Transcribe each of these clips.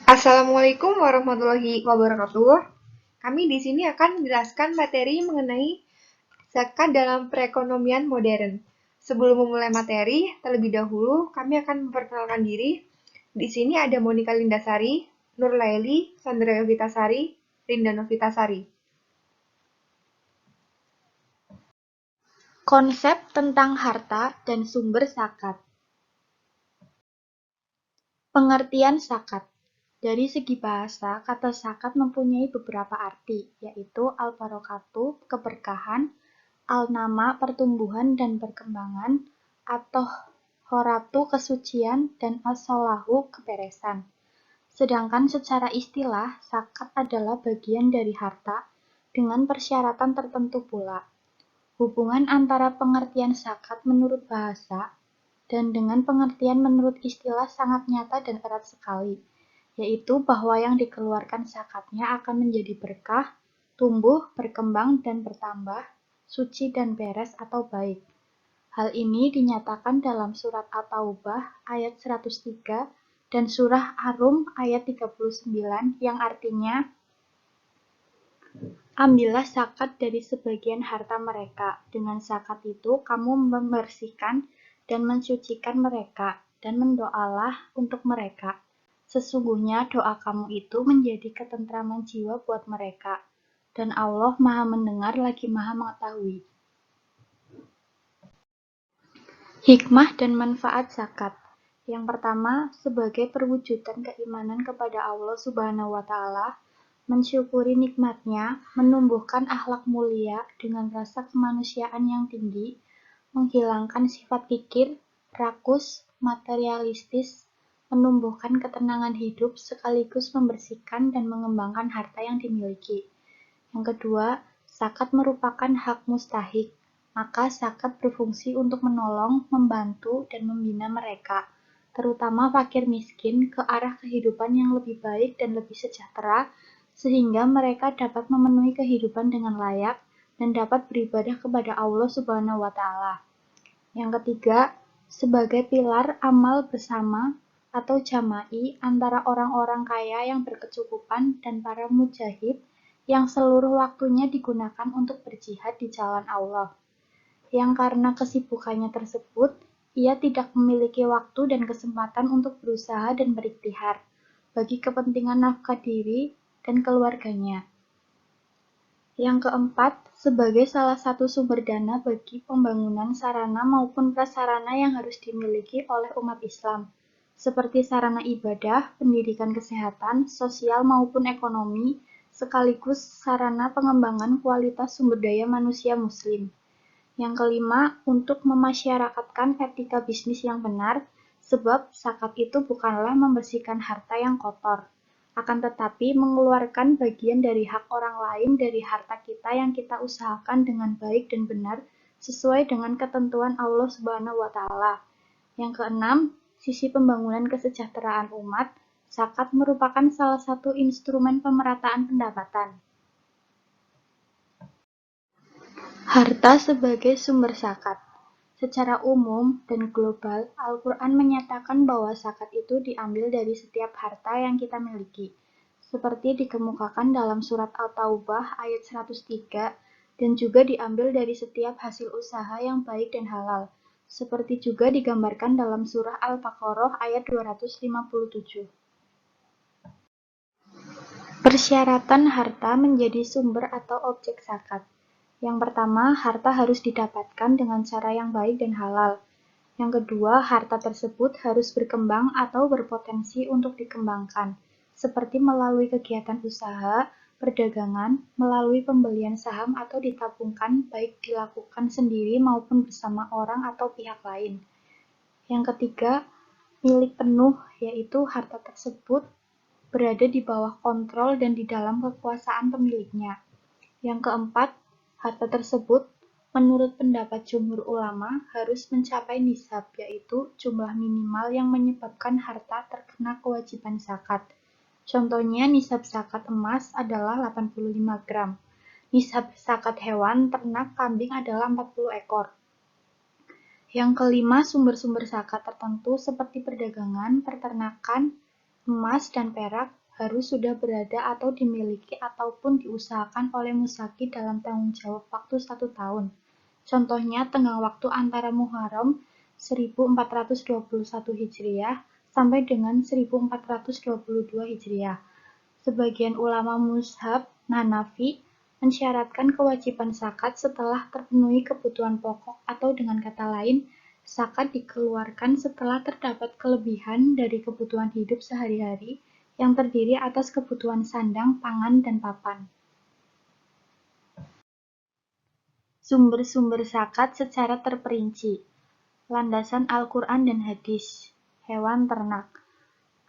Assalamualaikum warahmatullahi wabarakatuh. Kami di sini akan menjelaskan materi mengenai zakat dalam perekonomian modern. Sebelum memulai materi, terlebih dahulu kami akan memperkenalkan diri. Di sini ada Monika Lindasari, Nur Laili, Sandra Yovitasari, Rinda Novitasari. Konsep tentang harta dan sumber zakat. Pengertian zakat. Dari segi bahasa, kata zakat mempunyai beberapa arti, yaitu al-barokatu, keberkahan, al-nama, pertumbuhan dan perkembangan, atau horatu, kesucian, dan as-solahu, keberesan. Sedangkan secara istilah, zakat adalah bagian dari harta dengan persyaratan tertentu pula. Hubungan antara pengertian zakat menurut bahasa dan dengan pengertian menurut istilah sangat nyata dan erat sekali, yaitu bahwa yang dikeluarkan zakatnya akan menjadi berkah, tumbuh, berkembang, dan bertambah, suci dan beres atau baik. Hal ini dinyatakan dalam surat At-Taubah ayat 103 dan surah Ar-Rum ayat 39 yang artinya, ambillah zakat dari sebagian harta mereka. Dengan zakat itu kamu membersihkan dan mensucikan mereka, dan mendoalah untuk mereka. Sesungguhnya doa kamu itu menjadi ketentraman jiwa buat mereka, dan Allah Maha Mendengar lagi Maha Mengetahui. Hikmah dan manfaat zakat. Yang pertama, sebagai perwujudan keimanan kepada Allah Subhanahu wa Ta'ala, mensyukuri nikmatnya, menumbuhkan akhlak mulia dengan rasa kemanusiaan yang tinggi, menghilangkan sifat kikir, rakus, materialistis, menumbuhkan ketenangan hidup sekaligus membersihkan dan mengembangkan harta yang dimiliki. Yang kedua, zakat merupakan hak mustahik, maka zakat berfungsi untuk menolong, membantu, dan membina mereka, terutama fakir miskin, ke arah kehidupan yang lebih baik dan lebih sejahtera, sehingga mereka dapat memenuhi kehidupan dengan layak dan dapat beribadah kepada Allah Subhanahu wa Ta'ala. Yang ketiga, sebagai pilar amal bersama atau jama'i antara orang-orang kaya yang berkecukupan dan para mujahid yang seluruh waktunya digunakan untuk berjihad di jalan Allah, yang karena kesibukannya tersebut, ia tidak memiliki waktu dan kesempatan untuk berusaha dan berikhtiar bagi kepentingan nafkah diri dan keluarganya. Yang keempat, sebagai salah satu sumber dana bagi pembangunan sarana maupun prasarana yang harus dimiliki oleh umat Islam, seperti sarana ibadah, pendidikan kesehatan, sosial maupun ekonomi, sekaligus sarana pengembangan kualitas sumber daya manusia muslim. Yang kelima, untuk memasyarakatkan etika bisnis yang benar, sebab zakat itu bukanlah membersihkan harta yang kotor, akan tetapi mengeluarkan bagian dari hak orang lain dari harta kita yang kita usahakan dengan baik dan benar sesuai dengan ketentuan Allah Subhanahu wa Ta'ala. Yang keenam, sisi pembangunan kesejahteraan umat, zakat merupakan salah satu instrumen pemerataan pendapatan. Harta sebagai sumber zakat. Secara umum dan global, Al-Quran menyatakan bahwa zakat itu diambil dari setiap harta yang kita miliki, seperti dikemukakan dalam surat At-Taubah ayat 103, dan juga diambil dari setiap hasil usaha yang baik dan halal, seperti juga digambarkan dalam surah Al-Baqarah ayat 257. Persyaratan harta menjadi sumber atau objek zakat. Yang pertama, harta harus didapatkan dengan cara yang baik dan halal. Yang kedua, harta tersebut harus berkembang atau berpotensi untuk dikembangkan, seperti melalui kegiatan usaha, perdagangan, melalui pembelian saham atau ditabungkan baik dilakukan sendiri maupun bersama orang atau pihak lain. Yang ketiga, milik penuh, yaitu harta tersebut berada di bawah kontrol dan di dalam kekuasaan pemiliknya. Yang keempat, harta tersebut menurut pendapat jumhur ulama harus mencapai nisab, yaitu jumlah minimal yang menyebabkan harta terkena kewajiban zakat. Contohnya nisab zakat emas adalah 85 gram. Nisab zakat hewan ternak kambing adalah 40 ekor. Yang kelima, sumber-sumber zakat tertentu seperti perdagangan, peternakan, Emas dan perak harus sudah berada atau dimiliki ataupun diusahakan oleh muzaki dalam tanggung jawab waktu 1 tahun. Contohnya tenggang waktu antara Muharram 1421 Hijriah sampai dengan 1422 Hijriah. Sebagian ulama mazhab Hanafi mensyaratkan kewajiban zakat setelah terpenuhi kebutuhan pokok atau dengan kata lain, zakat dikeluarkan setelah terdapat kelebihan dari kebutuhan hidup sehari-hari yang terdiri atas kebutuhan sandang, pangan, dan papan. Sumber-sumber zakat secara terperinci. Landasan Al-Quran dan Hadis. Hewan ternak.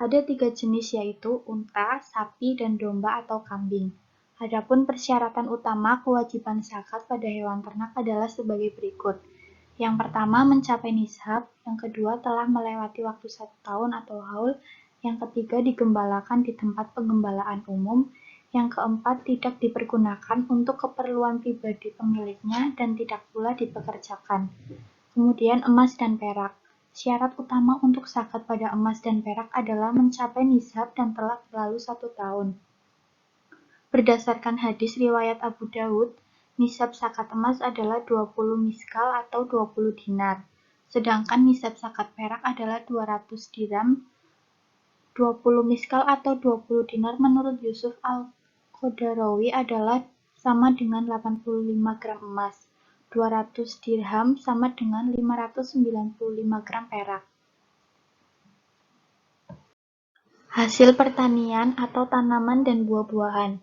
Ada 3 jenis yaitu unta, sapi, dan domba atau kambing. Adapun persyaratan utama kewajiban zakat pada hewan ternak adalah sebagai berikut. Yang pertama mencapai nishab, yang kedua telah melewati waktu 1 tahun atau haul, yang ketiga digembalakan di tempat penggembalaan umum, yang keempat tidak dipergunakan untuk keperluan pribadi pemiliknya dan tidak pula dipekerjakan. Kemudian emas dan perak. Syarat utama untuk zakat pada emas dan perak adalah mencapai nishab dan telah berlalu 1 tahun. Berdasarkan hadis riwayat Abu Dawud, nisab zakat emas adalah 20 miskal atau 20 dinar. Sedangkan nisab zakat perak adalah 200 dirham. 20 miskal atau 20 dinar menurut Yusuf Al-Qadarawi adalah sama dengan 85 gram emas. 200 dirham sama dengan 595 gram perak. Hasil pertanian atau tanaman dan buah-buahan.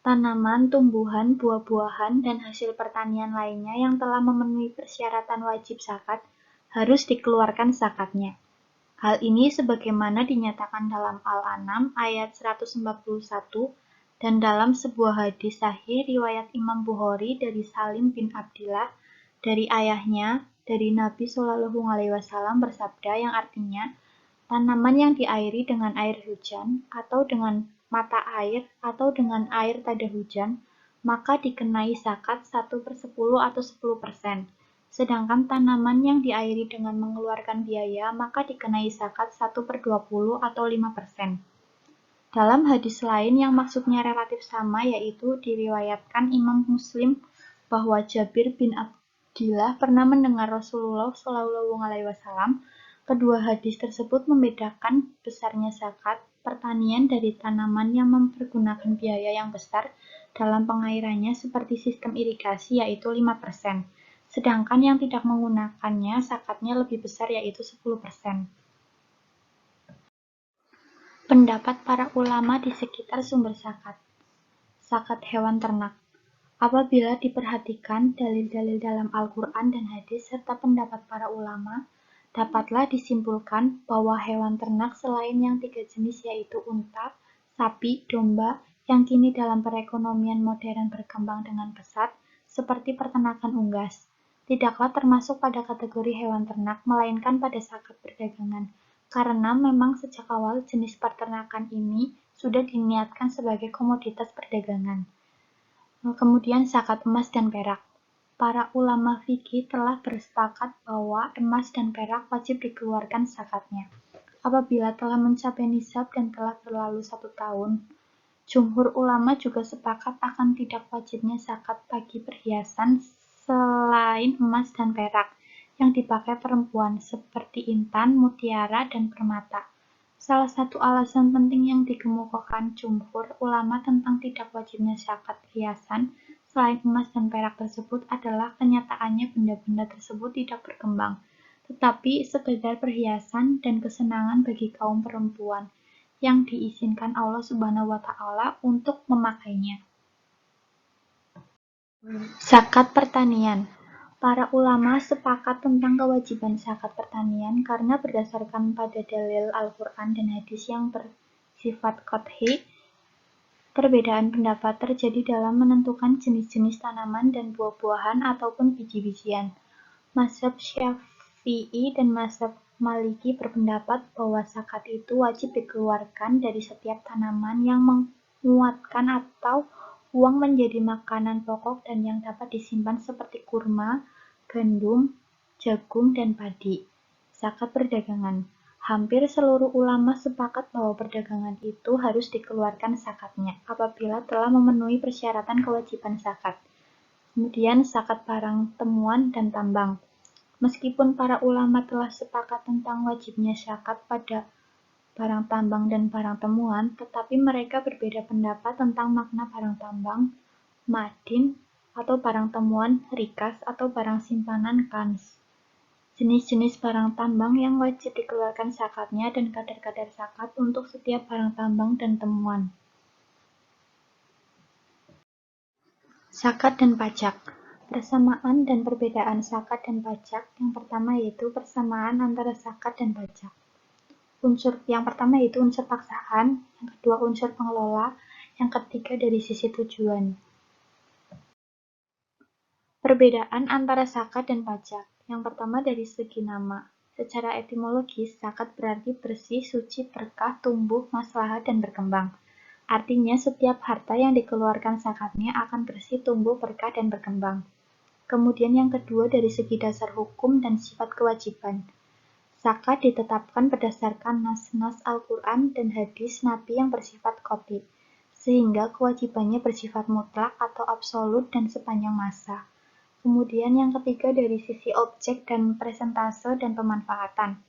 Tanaman, tumbuhan, buah-buahan, dan hasil pertanian lainnya yang telah memenuhi persyaratan wajib zakat harus dikeluarkan zakatnya. Hal ini sebagaimana dinyatakan dalam Al-An'am ayat 141 dan dalam sebuah hadis sahih riwayat Imam Bukhari dari Salim bin Abdillah dari ayahnya dari Nabi Shallallahu Alaihi Wasallam bersabda yang artinya tanaman yang diairi dengan air hujan atau dengan mata air atau dengan air tada hujan maka dikenai zakat 1/10 atau 10%. Sedangkan tanaman yang diairi dengan mengeluarkan biaya maka dikenai zakat 1/20 atau 5%. Dalam hadis lain yang maksudnya relatif sama yaitu diriwayatkan Imam Muslim bahwa Jabir bin Abdillah pernah mendengar Rasulullah Shallallahu Alaihi Wasallam. Kedua hadis tersebut membedakan besarnya zakat pertanian dari tanaman yang mempergunakan biaya yang besar dalam pengairannya seperti sistem irigasi yaitu 5%. Sedangkan yang tidak menggunakannya zakatnya lebih besar yaitu 10%. Pendapat para ulama di sekitar sumber zakat. Zakat hewan ternak. Apabila diperhatikan dalil-dalil dalam Al-Quran dan hadis serta pendapat para ulama, dapatlah disimpulkan bahwa hewan ternak selain yang 3 jenis yaitu unta, sapi, domba, yang kini dalam perekonomian modern berkembang dengan pesat, seperti peternakan unggas, tidaklah termasuk pada kategori hewan ternak, melainkan pada zakat perdagangan, karena memang sejak awal jenis peternakan ini sudah diniatkan sebagai komoditas perdagangan. Kemudian zakat emas dan perak. Para ulama fikih telah bersepakat bahwa emas dan perak wajib dikeluarkan zakatnya apabila telah mencapai nisab dan telah berlalu 1 tahun. Jumhur ulama juga sepakat akan tidak wajibnya zakat bagi perhiasan selain emas dan perak yang dipakai perempuan seperti intan, mutiara, dan permata. Salah satu alasan penting yang dikemukakan jumhur ulama tentang tidak wajibnya zakat perhiasan selain emas dan perak tersebut adalah kenyataannya benda-benda tersebut tidak berkembang, tetapi sekedar perhiasan dan kesenangan bagi kaum perempuan yang diizinkan Allah Subhanahu wa Ta'ala untuk memakainya. Zakat pertanian. Para ulama sepakat tentang kewajiban zakat pertanian karena berdasarkan pada dalil Al-Quran dan hadis yang bersifat qat'i, perbedaan pendapat terjadi dalam menentukan jenis-jenis tanaman dan buah-buahan ataupun biji-bijian. Mazhab Syafi'i dan mazhab Maliki berpendapat bahwa zakat itu wajib dikeluarkan dari setiap tanaman yang menguatkan atau uang menjadi makanan pokok dan yang dapat disimpan seperti kurma, gandum, jagung, dan padi. Zakat perdagangan. Hampir seluruh ulama sepakat bahwa perdagangan itu harus dikeluarkan zakatnya apabila telah memenuhi persyaratan kewajiban zakat. Kemudian zakat barang temuan dan tambang. Meskipun para ulama telah sepakat tentang wajibnya zakat pada barang tambang dan barang temuan, tetapi mereka berbeda pendapat tentang makna barang tambang, madin, atau barang temuan, rikas, atau barang simpanan, kans. Jenis-jenis barang tambang yang wajib dikeluarkan zakatnya dan kadar-kadar zakat untuk setiap barang tambang dan temuan. Zakat dan pajak. Persamaan dan perbedaan zakat dan pajak. Yang pertama yaitu persamaan antara zakat dan pajak. Unsur yang pertama yaitu unsur paksaan, yang kedua unsur pengelola, yang ketiga dari sisi tujuan. Perbedaan antara zakat dan pajak. Yang pertama dari segi nama. Secara etimologis, zakat berarti bersih, suci, berkah, tumbuh, maslahat, dan berkembang. Artinya setiap harta yang dikeluarkan zakatnya akan bersih, tumbuh, berkah, dan berkembang. Kemudian yang kedua dari segi dasar hukum dan sifat kewajiban. Zakat ditetapkan berdasarkan nas-nas Al-Quran dan hadis Nabi yang bersifat qot'i, sehingga kewajibannya bersifat mutlak atau absolut dan sepanjang masa. Kemudian yang ketiga dari sisi objek dan presentase dan pemanfaatan.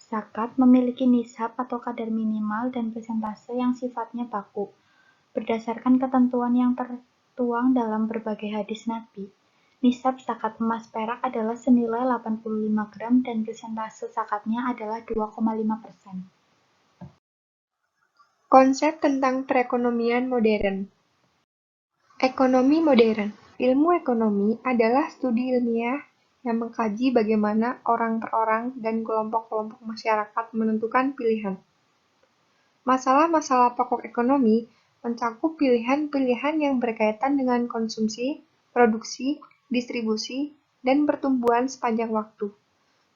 Zakat memiliki nisab atau kadar minimal dan presentase yang sifatnya baku, berdasarkan ketentuan yang tertuang dalam berbagai hadis Nabi. Nisab zakat emas perak adalah senilai 85 gram dan presentase zakatnya adalah 2,5%. Konsep tentang perekonomian modern. Ekonomi modern. Ilmu ekonomi adalah studi ilmiah yang mengkaji bagaimana orang per orang dan kelompok-kelompok masyarakat menentukan pilihan. Masalah-masalah pokok ekonomi mencakup pilihan-pilihan yang berkaitan dengan konsumsi, produksi, distribusi, dan pertumbuhan sepanjang waktu.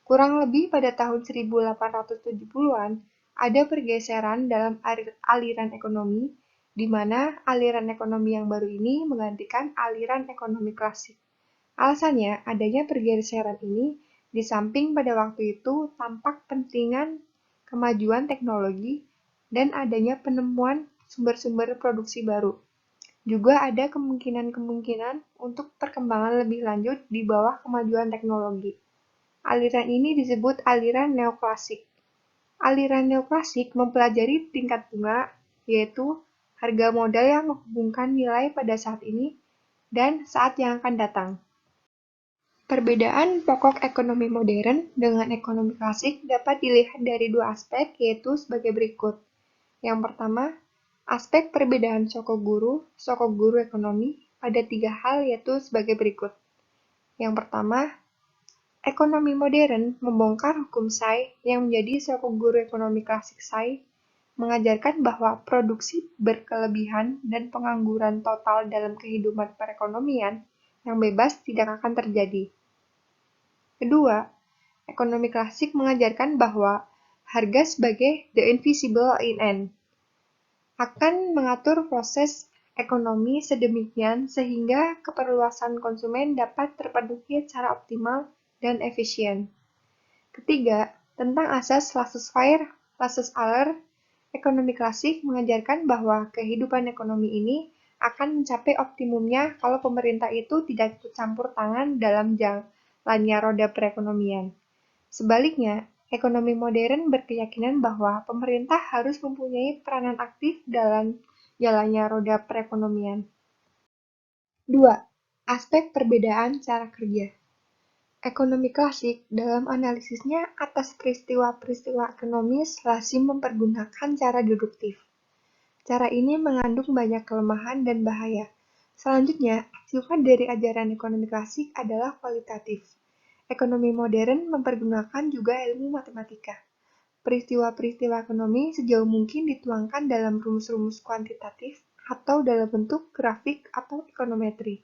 Kurang lebih pada tahun 1870-an, ada pergeseran dalam aliran ekonomi, di mana aliran ekonomi yang baru ini menggantikan aliran ekonomi klasik. Alasannya, adanya pergeseran ini di samping pada waktu itu tampak pentingan kemajuan teknologi dan adanya penemuan sumber-sumber produksi baru. Juga ada kemungkinan-kemungkinan untuk perkembangan lebih lanjut di bawah kemajuan teknologi. Aliran ini disebut aliran neoklasik. Aliran neoklasik mempelajari tingkat bunga, yaitu harga modal yang menghubungkan nilai pada saat ini dan saat yang akan datang. Perbedaan pokok ekonomi modern dengan ekonomi klasik dapat dilihat dari dua aspek, yaitu sebagai berikut. Yang pertama, aspek perbedaan sokoguru ekonomi pada tiga hal, yaitu sebagai berikut. Yang pertama, ekonomi modern membongkar hukum Say yang menjadi sokoguru ekonomi klasik Say, mengajarkan bahwa produksi berkelebihan dan pengangguran total dalam kehidupan perekonomian yang bebas tidak akan terjadi. Kedua, ekonomi klasik mengajarkan bahwa harga sebagai the invisible in end akan mengatur proses ekonomi sedemikian sehingga keperluasan konsumen dapat terpenuhi secara optimal dan efisien. Ketiga, tentang asas laissez-faire, laissez-aller, ekonomi klasik mengajarkan bahwa kehidupan ekonomi ini akan mencapai optimumnya kalau pemerintah itu tidak ikut campur tangan dalam jalannya roda perekonomian. Sebaliknya, ekonomi modern berkeyakinan bahwa pemerintah harus mempunyai peranan aktif dalam jalannya roda perekonomian. 2. Aspek perbedaan cara kerja. Ekonomi klasik dalam analisisnya atas peristiwa-peristiwa ekonomis lazim mempergunakan cara deduktif. Cara ini mengandung banyak kelemahan dan bahaya. Selanjutnya, sifat dari ajaran ekonomi klasik adalah kualitatif. Ekonomi modern mempergunakan juga ilmu matematika. Peristiwa-peristiwa ekonomi sejauh mungkin dituangkan dalam rumus-rumus kuantitatif atau dalam bentuk grafik atau ekonometri.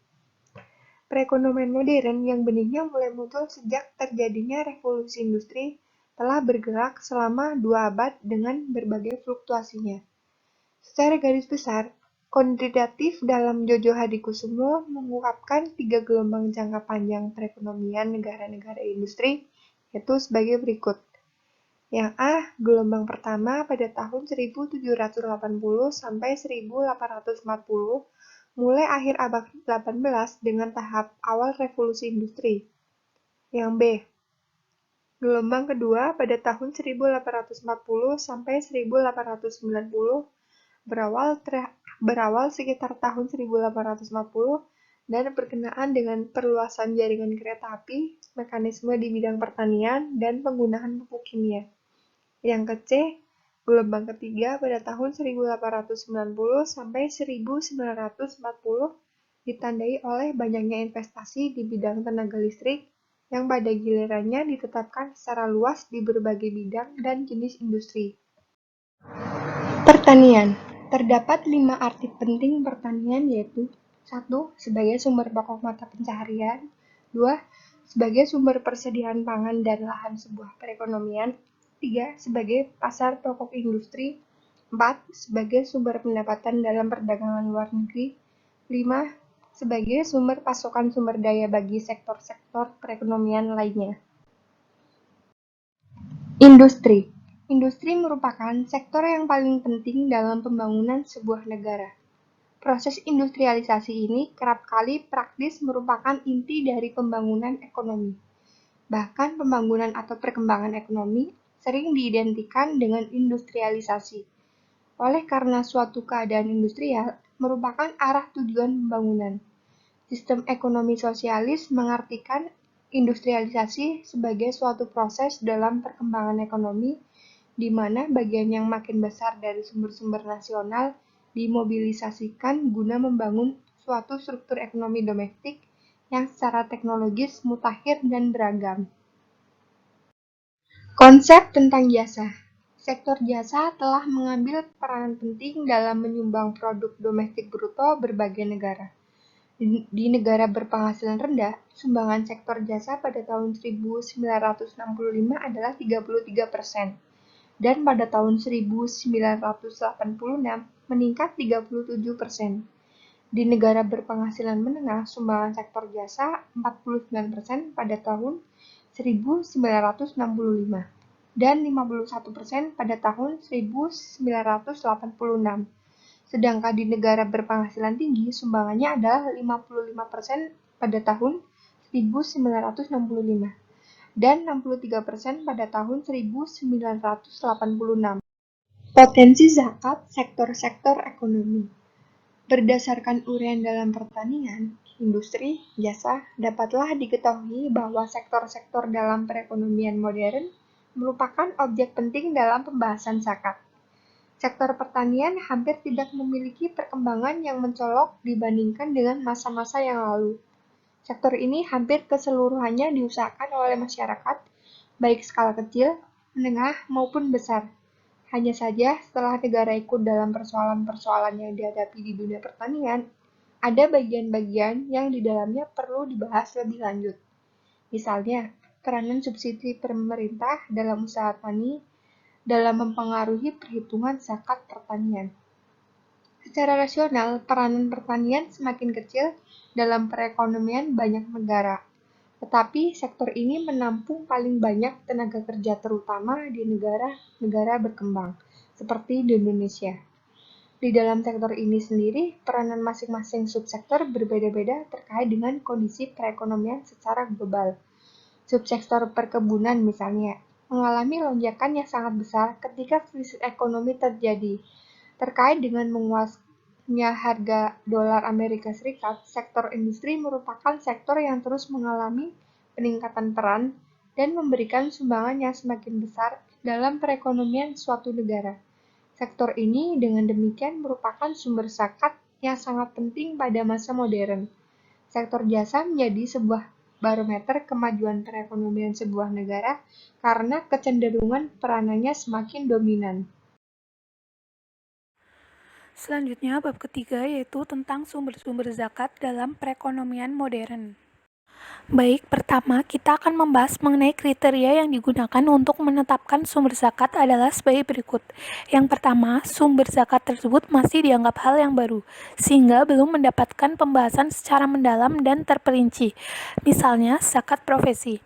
Perekonomian modern yang benihnya mulai muncul sejak terjadinya revolusi industri telah bergerak selama 2 abad dengan berbagai fluktuasinya. Secara garis besar, kuantitatif dalam Jojo Hadikusumo mengungkapkan 3 gelombang jangka panjang perekonomian negara-negara industri, yaitu sebagai berikut. Yang A, gelombang pertama pada tahun 1780 sampai 1840, mulai akhir abad 18 dengan tahap awal revolusi industri. Yang B, gelombang kedua pada tahun 1840 sampai 1890, berawal sekitar tahun 1840 dan berkenaan dengan perluasan jaringan kereta api, mekanisme di bidang pertanian, dan penggunaan pupuk kimia. Yang ke-C, gelombang ketiga pada tahun 1890 sampai 1940 ditandai oleh banyaknya investasi di bidang tenaga listrik yang pada gilirannya ditetapkan secara luas di berbagai bidang dan jenis industri. Pertanian. Terdapat 5 arti penting pertanian, yaitu 1. Sebagai sumber pokok mata pencaharian. 2. Sebagai sumber persediaan pangan dan lahan sebuah perekonomian. 3. Sebagai pasar pokok industri. 4. Sebagai sumber pendapatan dalam perdagangan luar negeri. 5. Sebagai sumber pasokan sumber daya bagi sektor-sektor perekonomian lainnya. Industri. Industri merupakan sektor yang paling penting dalam pembangunan sebuah negara. Proses industrialisasi ini kerap kali praktis merupakan inti dari pembangunan ekonomi. Bahkan pembangunan atau perkembangan ekonomi sering diidentikan dengan industrialisasi. Oleh karena suatu keadaan industrial merupakan arah tujuan pembangunan. Sistem ekonomi sosialis mengartikan industrialisasi sebagai suatu proses dalam perkembangan ekonomi di mana bagian yang makin besar dari sumber-sumber nasional dimobilisasikan guna membangun suatu struktur ekonomi domestik yang secara teknologis mutakhir dan beragam. Konsep tentang jasa. Sektor jasa telah mengambil peranan penting dalam menyumbang produk domestik bruto berbagai negara. Di negara berpenghasilan rendah, sumbangan sektor jasa pada tahun 1965 adalah 33%, dan pada tahun 1986 meningkat 37%. Di negara berpenghasilan menengah, sumbangan sektor jasa 49% pada tahun 1965 dan 51% pada tahun 1986. Sedangkan di negara berpenghasilan tinggi, sumbangannya adalah 55% pada tahun 1965 dan 63% pada tahun 1986. Potensi zakat sektor-sektor ekonomi. Berdasarkan uraian dalam pertanian, industri, jasa, dapatlah diketahui bahwa sektor-sektor dalam perekonomian modern merupakan objek penting dalam pembahasan zakat. Sektor pertanian hampir tidak memiliki perkembangan yang mencolok dibandingkan dengan masa-masa yang lalu. Sektor ini hampir keseluruhannya diusahakan oleh masyarakat, baik skala kecil, menengah, maupun besar. Hanya saja, setelah negara ikut dalam persoalan-persoalan yang dihadapi di dunia pertanian, ada bagian-bagian yang di dalamnya perlu dibahas lebih lanjut. Misalnya, peranan subsidi pemerintah dalam usaha tani dalam mempengaruhi perhitungan zakat pertanian. Secara rasional, peranan pertanian semakin kecil dalam perekonomian banyak negara, tetapi sektor ini menampung paling banyak tenaga kerja terutama di negara-negara berkembang, seperti di Indonesia. Di dalam sektor ini sendiri, peranan masing-masing subsektor berbeda-beda terkait dengan kondisi perekonomian secara global. Subsektor perkebunan misalnya, mengalami lonjakan yang sangat besar ketika krisis ekonomi terjadi. Terkait dengan menguasnya harga dolar Amerika Serikat, sektor industri merupakan sektor yang terus mengalami peningkatan peran dan memberikan sumbangan yang semakin besar dalam perekonomian suatu negara. Sektor ini dengan demikian merupakan sumber zakat yang sangat penting pada masa modern. Sektor jasa menjadi sebuah barometer kemajuan perekonomian sebuah negara karena kecenderungan peranannya semakin dominan. Selanjutnya, bab ketiga yaitu tentang sumber-sumber zakat dalam perekonomian modern. Baik, pertama kita akan membahas mengenai kriteria yang digunakan untuk menetapkan sumber zakat adalah sebagai berikut. Yang pertama, sumber zakat tersebut masih dianggap hal yang baru, sehingga belum mendapatkan pembahasan secara mendalam dan terperinci. Misalnya, zakat profesi.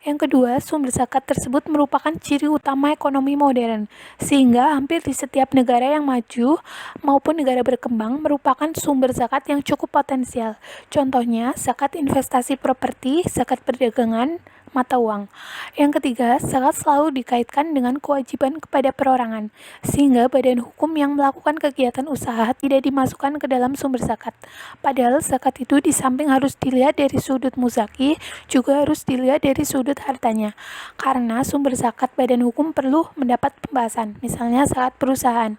Yang kedua, sumber zakat tersebut merupakan ciri utama ekonomi modern, sehingga hampir di setiap negara yang maju maupun negara berkembang merupakan sumber zakat yang cukup potensial. Contohnya, zakat investasi properti, zakat perdagangan, mata uang. Yang ketiga, zakat selalu dikaitkan dengan kewajiban kepada perorangan, sehingga badan hukum yang melakukan kegiatan usaha tidak dimasukkan ke dalam sumber zakat. Padahal zakat itu di samping harus dilihat dari sudut muzaki, juga harus dilihat dari sudut hartanya. Karena sumber zakat badan hukum perlu mendapat pembahasan, misalnya zakat perusahaan.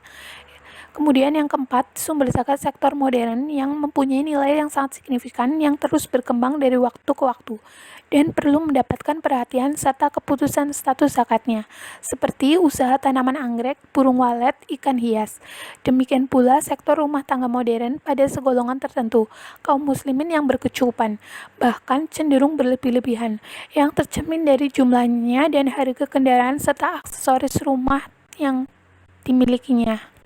Kemudian yang keempat, sumber zakat sektor modern yang mempunyai nilai yang sangat signifikan yang terus berkembang dari waktu ke waktu dan perlu mendapatkan perhatian serta keputusan status zakatnya, seperti usaha tanaman anggrek, burung walet, ikan hias. Demikian pula sektor rumah tangga modern pada segolongan tertentu, kaum muslimin yang berkecukupan, bahkan cenderung berlebih-lebihan, yang tercermin dari jumlahnya dan harga kendaraan serta aksesoris rumah yang dimilikinya.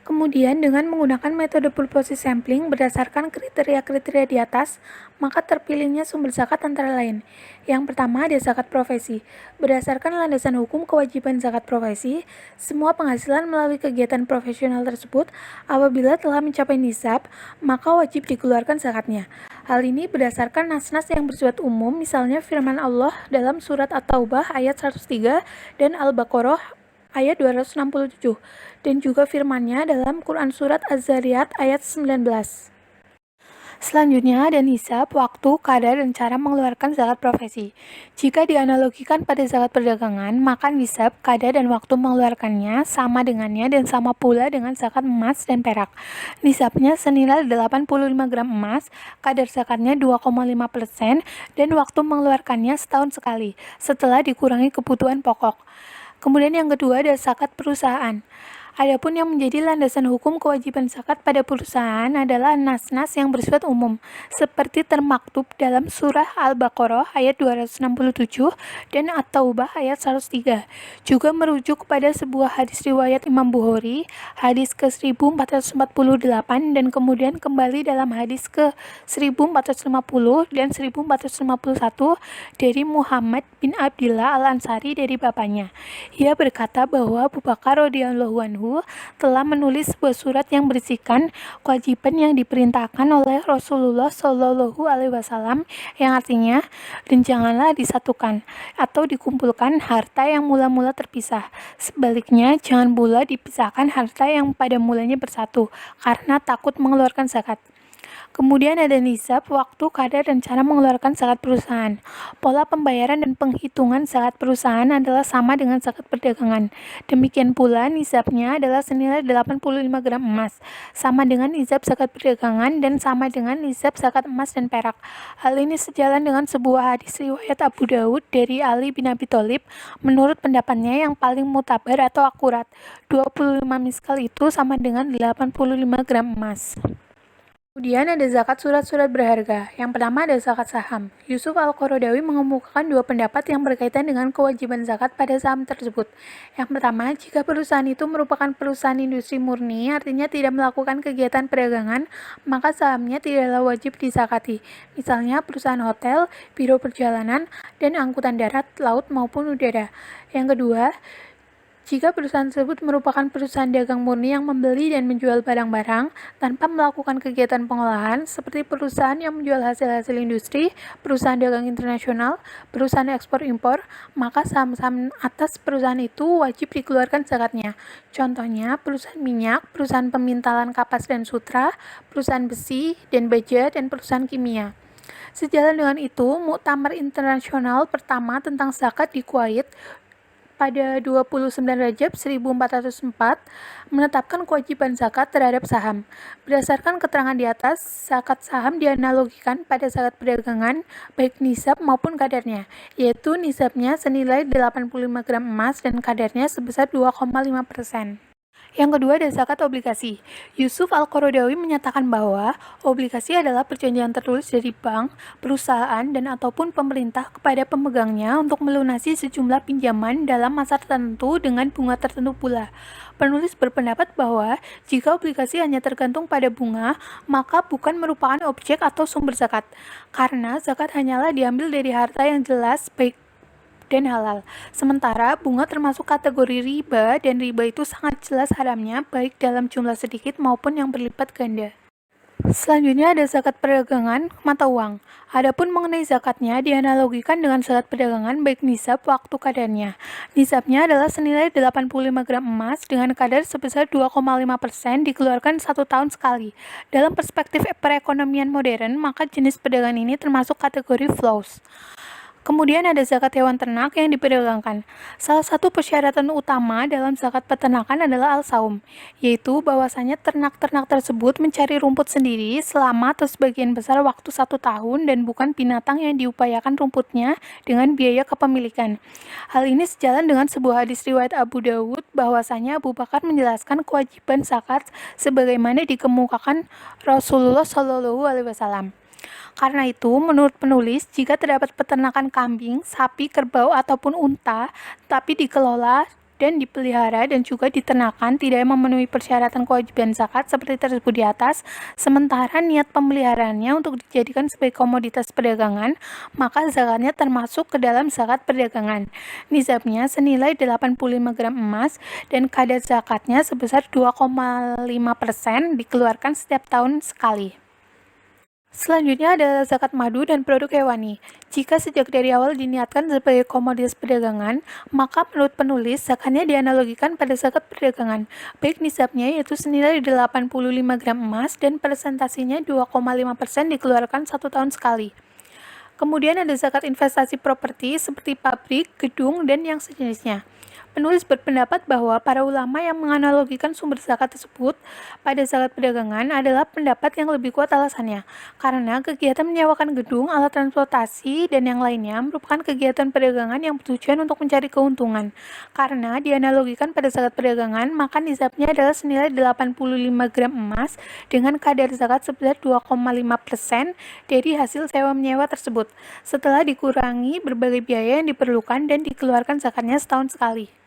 Kemudian dengan menggunakan metode purposive sampling berdasarkan kriteria-kriteria di atas, maka terpilihnya sumber zakat antara lain. Yang pertama ada zakat profesi. Berdasarkan landasan hukum kewajiban zakat profesi, semua penghasilan melalui kegiatan profesional tersebut apabila telah mencapai nisab, maka wajib dikeluarkan zakatnya. Hal ini berdasarkan nas-nas yang bersifat umum, misalnya firman Allah dalam surat At-Taubah ayat 103 dan Al-Baqarah ayat 267, dan juga firman-Nya dalam Quran Surat Az-Zariyat ayat 19. Selanjutnya ada nisab, waktu, kadar, dan cara mengeluarkan zakat profesi. Jika dianalogikan pada zakat perdagangan, maka nisab, kadar, dan waktu mengeluarkannya sama dengannya dan sama pula dengan zakat emas dan perak. Nisabnya senilai 85 gram emas, kadar zakatnya 2,5%, dan waktu mengeluarkannya setahun sekali, setelah dikurangi kebutuhan pokok. Kemudian yang kedua ada zakat perusahaan. Adapun yang menjadi landasan hukum kewajiban zakat pada perusahaan adalah nas-nas yang bersifat umum, seperti termaktub dalam surah Al-Baqarah ayat 267 dan At-Taubah ayat 103. Juga merujuk kepada sebuah hadis riwayat Imam Bukhari, hadis ke-1448, dan kemudian kembali dalam hadis ke-1450 dan 1451 dari Muhammad bin Abdillah Al-Ansari dari bapaknya. Ia berkata bahwa Abu Bakar radhiyallahu anhu telah menulis sebuah surat yang berisikan kewajiban yang diperintahkan oleh Rasulullah Shallallahu Alaihi Wasallam, yang artinya, dan janganlah disatukan atau dikumpulkan harta yang mula-mula terpisah. Sebaliknya, jangan pula dipisahkan harta yang pada mulanya bersatu, karena takut mengeluarkan zakat. Kemudian ada nisab, waktu, kadar, dan cara mengeluarkan zakat perusahaan. Pola pembayaran dan penghitungan zakat perusahaan adalah sama dengan zakat perdagangan. Demikian pula nisabnya adalah senilai 85 gram emas, sama dengan nisab zakat perdagangan dan sama dengan nisab zakat emas dan perak. Hal ini sejalan dengan sebuah hadis riwayat Abu Daud dari Ali bin Abi Thalib. Menurut pendapatnya yang paling mutabar atau akurat, 25 miskal itu sama dengan 85 gram emas. Kemudian ada zakat surat-surat berharga. Yang pertama ada zakat saham. Yusuf Al-Qaradawi mengemukakan dua pendapat yang berkaitan dengan kewajiban zakat pada saham tersebut. Yang pertama, jika perusahaan itu merupakan perusahaan industri murni, artinya tidak melakukan kegiatan perdagangan, maka sahamnya tidaklah wajib dizakati. Misalnya perusahaan hotel, biro perjalanan, dan angkutan darat, laut maupun udara. Yang kedua, jika perusahaan tersebut merupakan perusahaan dagang murni yang membeli dan menjual barang-barang tanpa melakukan kegiatan pengolahan, seperti perusahaan yang menjual hasil-hasil industri, perusahaan dagang internasional, perusahaan ekspor-impor, maka saham-saham atas perusahaan itu wajib dikeluarkan zakatnya. Contohnya, perusahaan minyak, perusahaan pemintalan kapas dan sutra, perusahaan besi dan baja, dan perusahaan kimia. Sejalan dengan itu, Muktamar Internasional pertama tentang zakat di Kuwait pada 29 Rajab 1404 menetapkan kewajiban zakat terhadap saham. Berdasarkan keterangan di atas, zakat saham dianalogikan pada zakat perdagangan baik nisab maupun kadarnya, yaitu nisabnya senilai 85 gram emas dan kadarnya sebesar 2,5%. Yang kedua ada zakat obligasi. Yusuf Al-Qaradawi menyatakan bahwa obligasi adalah perjanjian tertulis dari bank, perusahaan, dan ataupun pemerintah kepada pemegangnya untuk melunasi sejumlah pinjaman dalam masa tertentu dengan bunga tertentu pula. Penulis berpendapat bahwa jika obligasi hanya tergantung pada bunga, maka bukan merupakan objek atau sumber zakat, karena zakat hanyalah diambil dari harta yang jelas, baik dan halal. Sementara bunga termasuk kategori riba, dan riba itu sangat jelas haramnya baik dalam jumlah sedikit maupun yang berlipat ganda. Selanjutnya ada zakat perdagangan mata uang. Adapun mengenai zakatnya dianalogikan dengan zakat perdagangan baik nisab waktu kadarnya. Nisabnya adalah senilai 85 gram emas dengan kadar sebesar 2,5% dikeluarkan 1 tahun sekali. Dalam perspektif perekonomian modern, maka jenis perdagangan ini termasuk kategori flows. Kemudian ada zakat hewan ternak yang diperdagangkan. Salah satu persyaratan utama dalam zakat peternakan adalah al-saum, yaitu bahwasanya ternak-ternak tersebut mencari rumput sendiri selama atau sebagian besar waktu 1 tahun dan bukan binatang yang diupayakan rumputnya dengan biaya kepemilikan. Hal ini sejalan dengan sebuah hadis riwayat Abu Dawud bahwasanya Abu Bakar menjelaskan kewajiban zakat sebagaimana dikemukakan Rasulullah Shallallahu Alaihi Wasallam. Karena itu, menurut penulis, jika terdapat peternakan kambing, sapi, kerbau, ataupun unta, tapi dikelola dan dipelihara dan juga diternakan tidak memenuhi persyaratan kewajiban zakat seperti tersebut di atas, sementara niat pemeliharaannya untuk dijadikan sebagai komoditas perdagangan, maka zakatnya termasuk ke dalam zakat perdagangan. Nisabnya senilai 85 gram emas dan kadar zakatnya sebesar 2,5% dikeluarkan setiap tahun sekali. Selanjutnya adalah zakat madu dan produk hewani. Jika sejak dari awal diniatkan sebagai komoditas perdagangan, maka menurut penulis, zakatnya dianalogikan pada zakat perdagangan, baik nisabnya yaitu senilai 85 gram emas dan presentasinya 2,5% dikeluarkan 1 tahun sekali. Kemudian ada zakat investasi properti seperti pabrik, gedung, dan yang sejenisnya. Penulis berpendapat bahwa para ulama yang menganalogikan sumber zakat tersebut pada zakat perdagangan adalah pendapat yang lebih kuat alasannya, karena kegiatan menyewakan gedung, alat transportasi, dan yang lainnya merupakan kegiatan perdagangan yang bertujuan untuk mencari keuntungan. Karena dianalogikan pada zakat perdagangan, maka nisabnya adalah senilai 85 gram emas dengan kadar zakat sebesar 2,5% dari hasil sewa menyewa tersebut, setelah dikurangi berbagai biaya yang diperlukan dan dikeluarkan zakatnya setahun sekali.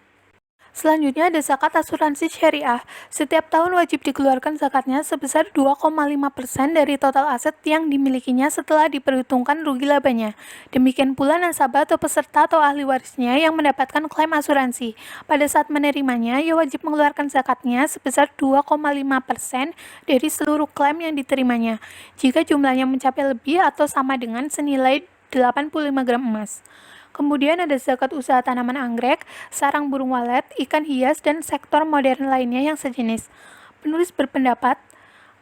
Selanjutnya ada zakat asuransi syariah. Setiap tahun wajib dikeluarkan zakatnya sebesar 2,5% dari total aset yang dimilikinya setelah diperhitungkan rugi labanya. Demikian pula nasabah atau peserta atau ahli warisnya yang mendapatkan klaim asuransi. Pada saat menerimanya, ia wajib mengeluarkan zakatnya sebesar 2,5% dari seluruh klaim yang diterimanya, jika jumlahnya mencapai lebih atau sama dengan senilai 85 gram emas. Kemudian ada zakat usaha tanaman anggrek, sarang burung walet, ikan hias, dan sektor modern lainnya yang sejenis. Penulis berpendapat,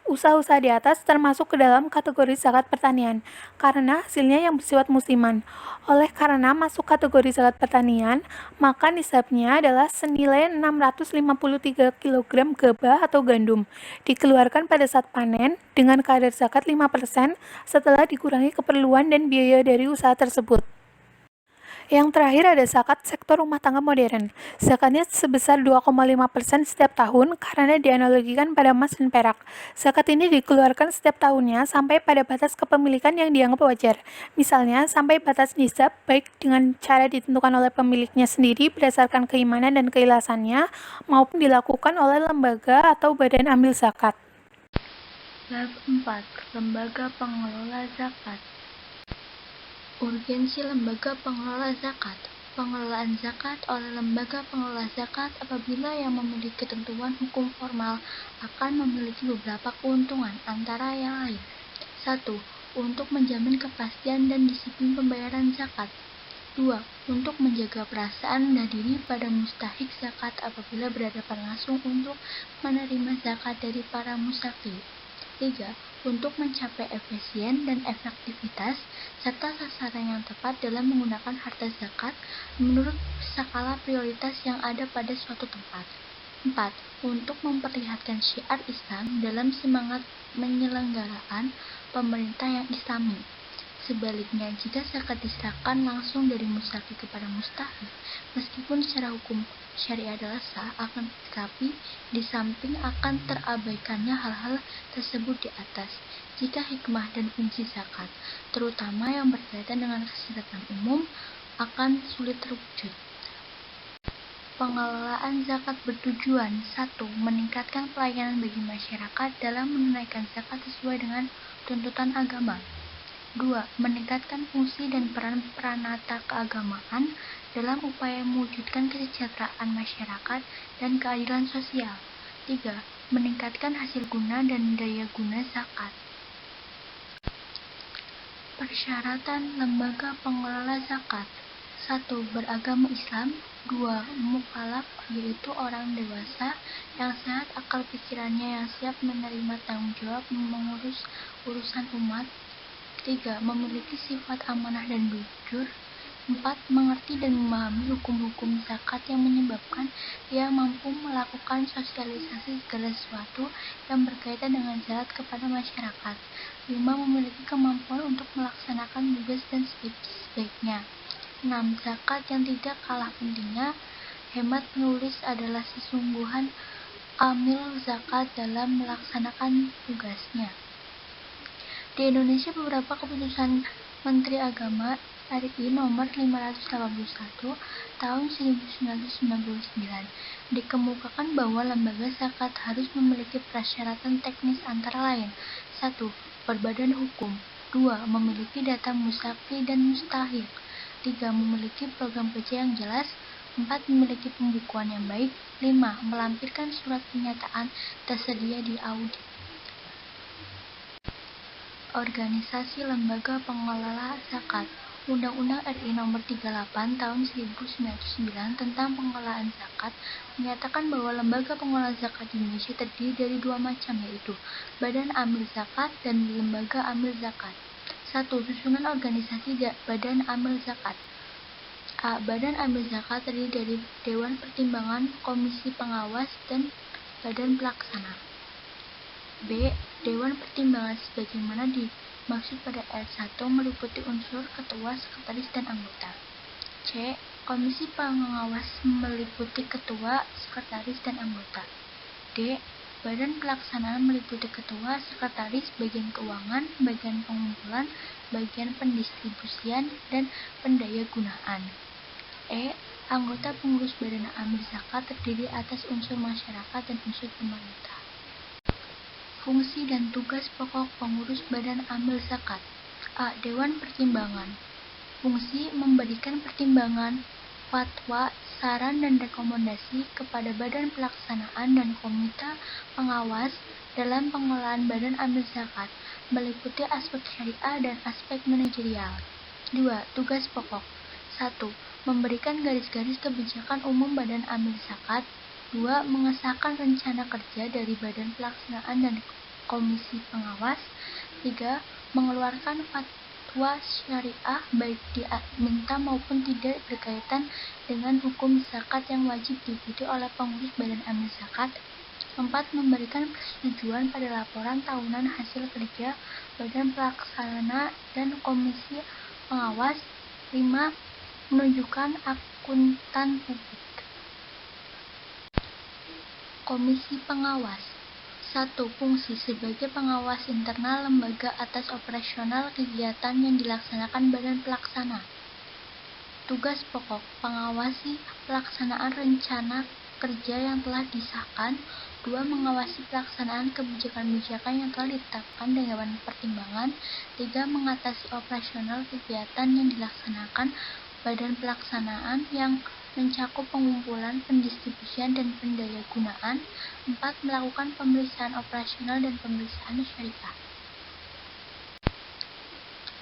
usaha-usaha di atas termasuk ke dalam kategori zakat pertanian, karena hasilnya yang bersifat musiman. Oleh karena masuk kategori zakat pertanian, maka nisabnya adalah senilai 653 kg gabah atau gandum, dikeluarkan pada saat panen dengan kadar zakat 5% setelah dikurangi keperluan dan biaya dari usaha tersebut. Yang terakhir ada zakat sektor rumah tangga modern. Zakatnya sebesar 2,5% setiap tahun karena dianalogikan pada emas dan perak. Zakat ini dikeluarkan setiap tahunnya sampai pada batas kepemilikan yang dianggap wajar. Misalnya, sampai batas nisab baik dengan cara ditentukan oleh pemiliknya sendiri berdasarkan keimanan dan keikhlasannya maupun dilakukan oleh lembaga atau badan amil zakat. Bab 4. Lembaga Pengelola Zakat. Urgensi lembaga pengelola zakat. Pengelolaan zakat oleh lembaga pengelola zakat apabila yang memiliki ketentuan hukum formal akan memiliki beberapa keuntungan antara yang lain. 1. Untuk menjamin kepastian dan disiplin pembayaran zakat. 2. Untuk menjaga perasaan dan diri pada mustahik zakat apabila berhadapan langsung untuk menerima zakat dari para musafir. 3. Untuk mencapai efisien dan efektivitas serta sasaran yang tepat dalam menggunakan harta zakat menurut skala prioritas yang ada pada suatu tempat. 4. Untuk memperlihatkan syiar Islam dalam semangat menyelenggarakan pemerintah yang islami. Sebaliknya, jika zakat diserahkan langsung dari mustaqi kepada mustahik, meskipun secara hukum syariah adalah sah, akan tetapi di samping akan terabaikannya hal-hal tersebut di atas. Jika hikmah dan fungsi zakat, terutama yang berkaitan dengan kesehatan umum, akan sulit terwujud. Pengelolaan zakat bertujuan 1. Meningkatkan pelayanan bagi masyarakat dalam menunaikan zakat sesuai dengan tuntutan agama. 2. Meningkatkan fungsi dan peran peranata keagamaan dalam upaya mewujudkan kesejahteraan masyarakat dan keadilan sosial. 3. Meningkatkan hasil guna dan daya guna zakat. Persyaratan lembaga pengelola zakat. 1. Beragama Islam. 2. Mukallaf, yaitu orang dewasa yang sehat akal pikirannya, yang siap menerima tanggung jawab mengurus urusan umat. 3. Memiliki sifat amanah dan jujur. 4. Mengerti dan memahami hukum-hukum zakat yang menyebabkan ia mampu melakukan sosialisasi segala sesuatu yang berkaitan dengan zakat kepada masyarakat. 5. Memiliki kemampuan untuk melaksanakan tugas dan sebaik-baiknya. 6. Zakat yang tidak kalah pentingnya, hemat penulis, adalah sesungguhan amil zakat dalam melaksanakan tugasnya. Di Indonesia, beberapa keputusan Menteri Agama RI nomor 581 tahun 1999 dikemukakan bahwa lembaga zakat harus memiliki persyaratan teknis antara lain: 1. Berbadan hukum. 2. Memiliki data mustaqi dan mustahik. 3. Memiliki program kerja yang jelas. 4. Memiliki pembukuan yang baik. 5. Melampirkan surat pernyataan tersedia di audit. Organisasi lembaga pengelola zakat. Undang-Undang RI Nomor 38 Tahun 1999 tentang pengelolaan zakat menyatakan bahwa lembaga pengelola zakat di Indonesia terdiri dari dua macam, yaitu Badan Amil Zakat dan Lembaga Amil Zakat. 1. Susunan organisasi Badan Amil Zakat. A. Badan Amil Zakat terdiri dari Dewan Pertimbangan, Komisi Pengawas, dan Badan Pelaksana. B. Dewan Pertimbangan sebagaimana dimaksud pada ayat 1 meliputi unsur ketua, sekretaris, dan anggota. C. Komisi Pengawas meliputi ketua, sekretaris, dan anggota. D. Badan Pelaksanaan meliputi ketua, sekretaris, bagian keuangan, bagian pengumpulan, bagian pendistribusian, dan pendayagunaan. E. Anggota pengurus Badan Amil Zakat terdiri atas unsur masyarakat dan unsur pemerintah. Fungsi dan tugas pokok pengurus Badan Amil Zakat. A. Dewan Pertimbangan. Fungsi: memberikan pertimbangan, fatwa, saran, dan rekomendasi kepada Badan Pelaksanaan dan Komite Pengawas dalam pengelolaan Badan Amil Zakat, meliputi aspek syariah dan aspek manajerial. 2. Tugas pokok. 1. Memberikan garis-garis kebijakan umum Badan Amil Zakat. 2. Mengesahkan rencana kerja dari Badan Pelaksanaan dan Komisi Pengawas. 3. Mengeluarkan fatwa syariah baik diminta maupun tidak berkaitan dengan hukum zakat yang wajib diikuti oleh pengurus Badan Amil Zakat. 4. Memberikan persetujuan pada laporan tahunan hasil kerja Badan Pelaksana dan Komisi Pengawas. 5. Menunjukkan akuntan publik. Komisi Pengawas. 1. Fungsi: sebagai pengawas internal lembaga atas operasional kegiatan yang dilaksanakan Badan Pelaksana. Tugas pokok: mengawasi pelaksanaan rencana kerja yang telah disahkan. 2. Mengawasi pelaksanaan kebijakan-kebijakan yang telah ditetapkan Dewan Pertimbangan. 3. Mengatasi operasional kegiatan yang dilaksanakan Badan Pelaksanaan yang mencakup pengumpulan, pendistribusian, dan pendayagunaan. 4. Melakukan pemeriksaan operasional dan pemeriksaan syariah.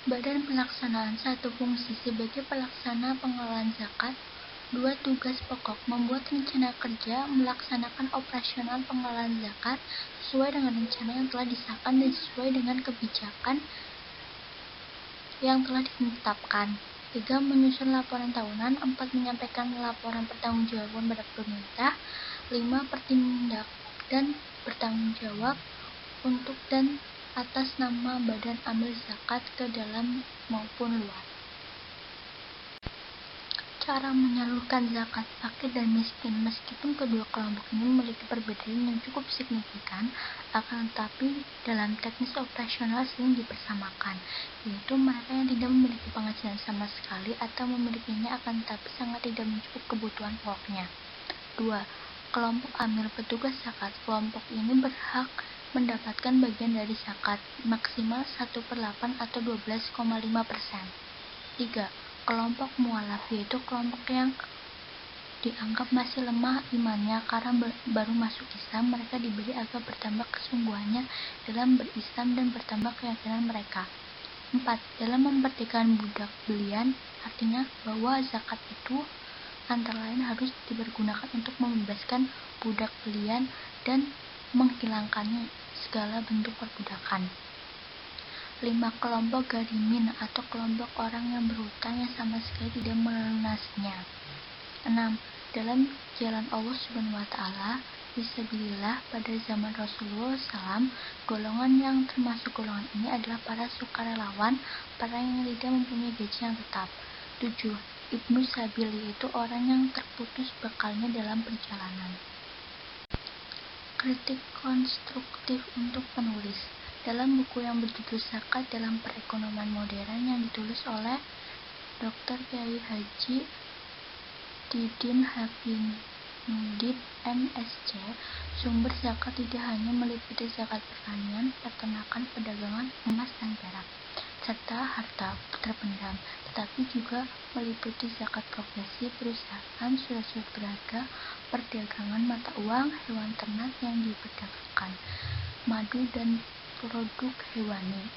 Badan Pelaksanaan. 1. Fungsi: sebagai pelaksana pengelolaan zakat. 2. Tugas pokok: membuat rencana kerja, melaksanakan operasional pengelolaan zakat sesuai dengan rencana yang telah disahkan dan sesuai dengan kebijakan yang telah ditetapkan. 3. Menyusun laporan tahunan. 4. Menyampaikan laporan pertanggungjawaban pada pemerintah. 5. Bertindak dan bertanggung jawab untuk dan atas nama Badan Amil Zakat ke dalam maupun luar. Cara menyalurkan zakat fakir dan miskin. Meskipun kedua kelompok ini memiliki perbedaan yang cukup signifikan, akan tetapi dalam teknis operasional sering dipersamakan, yaitu mereka yang tidak memiliki penghasilan sama sekali atau memilikinya akan tetapi sangat tidak mencukupi kebutuhan pokoknya. 2. Kelompok amil petugas zakat. Kelompok ini berhak mendapatkan bagian dari zakat, maksimal 1/8 atau 12,5%. 3. Kelompok mualaf, yaitu kelompok yang dianggap masih lemah imannya karena baru masuk Islam. Mereka diberi agar bertambah kesungguhannya dalam berislam dan bertambah keyakinan mereka. 4. Dalam memerdekakan budak belian, artinya bahwa zakat itu antara lain harus dipergunakan untuk membebaskan budak belian dan menghilangkannya segala bentuk perbudakan. 5. Kelompok garimin atau kelompok orang yang berhutang yang sama sekali tidak melunasinya. 6. Dalam jalan Allah Subhanahu wa Ta'ala, fisabilillah, pada zaman Rasulullah SAW, golongan yang termasuk golongan ini adalah para sukarelawan, para yang tidak mempunyai gaji yang tetap. 7. Ibnu Sabil, yaitu orang yang terputus bekalnya dalam perjalanan. Kritik konstruktif untuk penulis. Dalam buku yang berjudul Zakat dalam Perekonomian Modern yang ditulis oleh Dr. Kiai Haji Didin Habibudin MSc, sumber zakat tidak hanya meliputi zakat pertanian, peternakan, perdagangan, emas dan perak, serta harta terpendam, tetapi juga meliputi zakat profesi, perusahaan, surat-surat berharga, perdagangan mata uang, hewan ternak yang diperdagangkan, madu dan produk hewani,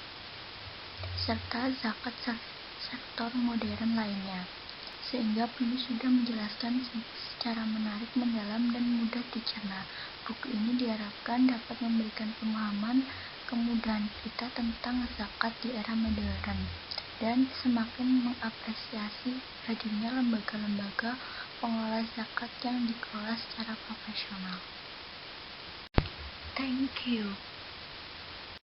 serta zakat sektor modern lainnya. Sehingga penulis sudah menjelaskan secara menarik, mendalam, dan mudah dicerna. Buku ini diharapkan dapat memberikan pemahaman kemudahan kita tentang zakat di era modern dan semakin mengapresiasi hadirnya lembaga-lembaga pengelola zakat yang dikelola secara profesional. Thank you.